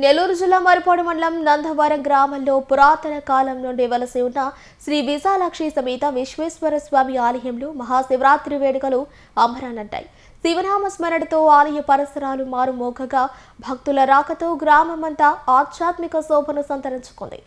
నెల్లూరు జిల్లా మరిపాడు మండలం నందవరం గ్రామంలో పురాతన కాలం నుండి వెలసి ఉన్న శ్రీ విశాలాక్షి సమేత విశ్వేశ్వర స్వామి ఆలయంలో మహాశివరాత్రి వేడుకలు అంబరానంటాయి. శివనామ స్మరణతో ఆలయ పరిసరాలు మారుమోగగా భక్తుల రాకతో గ్రామమంతా ఆధ్యాత్మిక శోభను సంతరించుకుంది.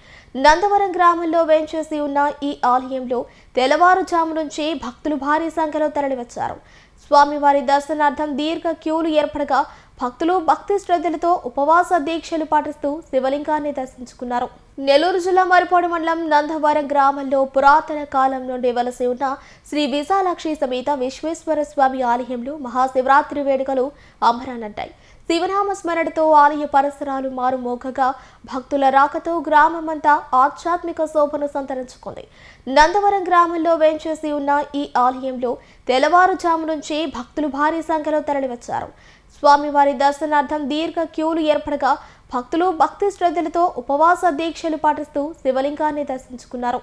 నందవరం గ్రామంలో వేంచేసి ఉన్న ఈ ఆలయంలో తెల్లవారుజాము నుంచి భక్తులు భారీ సంఖ్యలో తరలివచ్చారు. స్వామివారి దర్శనార్థం దీర్ఘ క్యూలు ఏర్పడగా భక్తులు భక్తి శ్రద్ధలతో ఉపవాస దీక్షలు పాటిస్తూ శివలింగాన్ని దర్శించుకున్నారు. నెల్లూరు జిల్లా మరిపాడు మండలం నందవరం గ్రామంలో పురాతన కాలం నుండి వెలసి ఉన్న శ్రీ విశాలాక్షి సమేత విశ్వేశ్వర స్వామి ఆలయంలో మహాశివరాత్రి వేడుకలు అంబరానంటాయి. శివనామ స్మరణతో ఆలయ పరిసరాలు మారుమోగగా భక్తుల రాకతో గ్రామమంతా ఆధ్యాత్మిక శోభను సంతరించుకుంది. నందవరం గ్రామంలో వేంచేసి ఉన్న ఈ ఆలయంలో తెల్లవారుజాము నుంచి భక్తులు భారీ సంఖ్యలో తరలివచ్చారు. స్వామివారి దర్శనార్థం దీర్ఘ క్యూలు ఏర్పడగా భక్తులు భక్తి శ్రద్ధలతో ఉపవాస దీక్షలు పాటిస్తూ శివలింగాన్ని దర్శించుకున్నారు.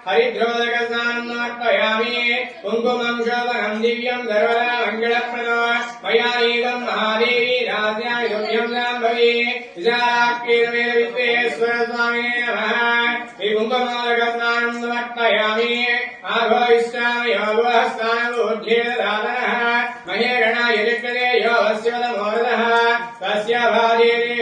हरिद्रोदक स्नानमर्पयामि कुङ्कुमं शोभनं दिव्यं सर्वदा मङ्गलप्रदो मया नीतं महादेवी राज्याय तुभ्यं शाम्भवी विशालाक्षी विश्वेश्वर स्वामिने नमः।